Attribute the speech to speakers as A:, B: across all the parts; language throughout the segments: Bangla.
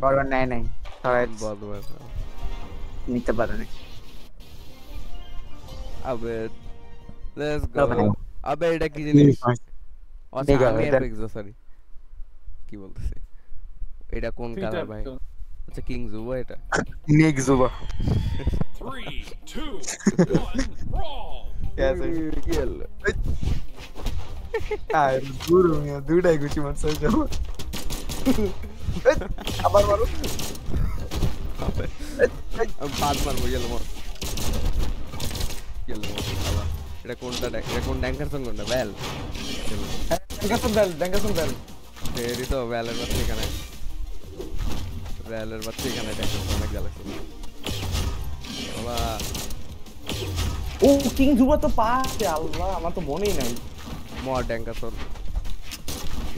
A: বলবান নাই নাই সবাই
B: বলবার
A: নিতে পারে না
B: আবে লেটস গো
A: ওকে
B: আবে এটা কি জিনিস আচ্ছা
A: ঠিক
B: আমি
A: আছে
B: এফএক্স সরি কি বলতেছি এটা কোন কালার ভাই আচ্ছা কিং জুবা এটা
A: নিক জুবা
C: 3, 2, 1, brawl!
A: कैसे
B: কি হলো
A: আয় দূর মিয়া দুইটাই গুছি মারছে যাও আবার মারো
B: আবে আমি পাঁচ মারবো গেল মর আবার এটা কোনটা এটা কোন ড্যাঙ্কার সঙ্গ কোনটা বেল
A: ড্যাঙ্গাসন বেল
B: এরই তো বেলের বাচ্চা এখানে বেলের বাচ্চা এখানে ড্যাঙ্কার অনেক জ্বালাচ্ছে বাবা
D: ও কিং জুবা তো পাচ্ছে আল্লাহ আমার তো মনেই নাই
B: মর ড্যাঙ্কার সর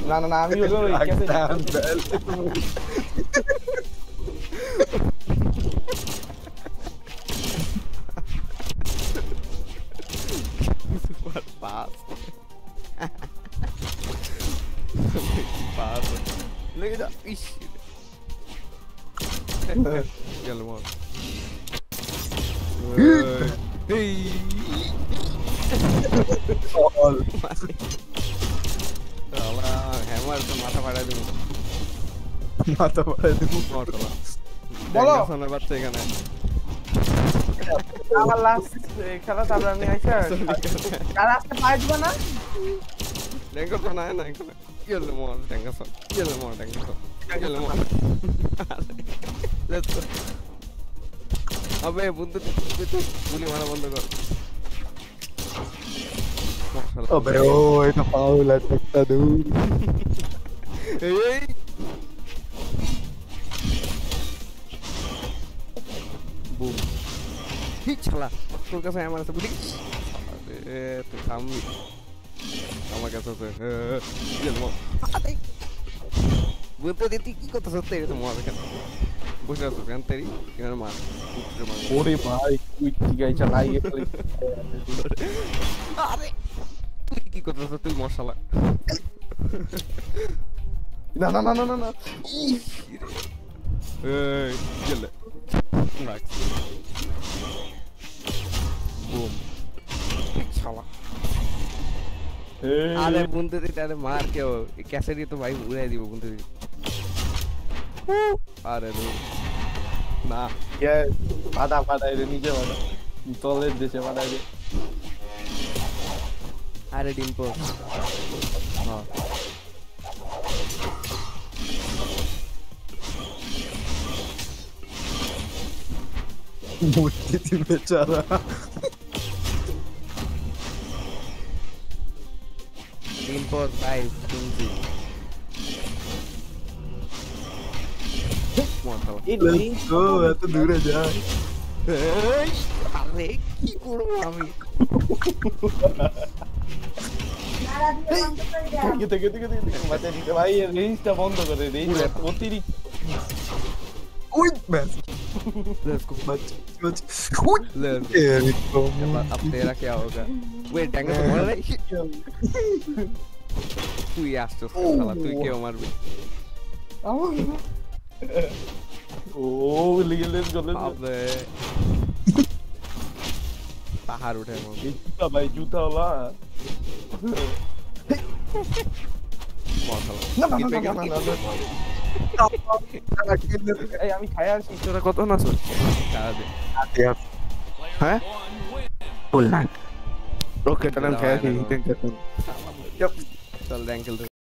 D: না না না আমি হলো ওই ক্যাসে
A: বেল
B: পাস পাস লেগে যা ইস গেল মর এই
A: অল
B: শালা হ্যামার তো মাথা ফাটাই দেব
A: মাথা পড়ে দিমু
B: মর শালা
D: বলো।
B: ড্যাঙ্কার সনের বাচ্চা এখানে
D: আমার লাস্ট খেলা তারপর আমি আইসা আর আসতে পারবো না
B: ড্যাঙ্কার সন আয় না এখানে গেল মর ড্যাঙ্কার সন গেল মর ড্যাঙ্কার সন গেল মর লেটস গো আবে বন্ধু তুই গুলি মারা বন্ধ কর
A: अबे ओ ये तो फाउल है टक्का दूर
B: এই বুম ঠিক শালা তোর কাছে আমার কাছে বুঝি আরে তুই থামবি আমার কাছে আছে গেল মর বলতে দিতি কি কথা সত্যি এটা মর এখানে বসে আছো কেন তেরি কেন মার মার
D: ওরে ভাই তুই কি গাই চালাই
B: আরে তুই কি করতেছ তুই মশলা
D: না না না না না না
B: এই গেলে নাইস বুম শালা আরে বুনতে দিতে আরে মার কেউ ক্যাসে দিয়ে তো ভাই উড়াই দিব বুনতে দিতে আরে না
D: ইয়েস বাদা বাদা এর নিচে বাদা তলের দেশে বাদা রে
B: আরে ডিম্পল হ্যাঁ
A: मोटी थी बेचारा
B: ডিম্পল ভাই শুনছি মশলা
A: लेट्स गो तो दूर है जा
B: এই আরে কি করব আমি
D: কেতে কেতে কেতে বাচ্চা দিতে ভাই এর রেঞ্জটা বন্ধ করে রেঞ্জ অতিরিক্ত
A: उई बस
B: लेट्स गो
A: बच बच उई
B: लेट्स
A: तेरी को
B: अब तेरा क्या होगा वेट टैंक तो मर रही তুই আসছিস শালা তুই কেউ মারবি
D: ও লিগেলেস গলে
B: বাপরে পাহাড় উঠে মন
D: জুতা ভাই জুতা ওলা
B: মশলা
D: এই আমি খাই আসি
B: তোরা কত না চল সারা দে
A: हैं फुल नाइट ओके
B: তাহলে আমি খাই আসি।
A: चल
B: চল র্যাঙ্ক খেলতে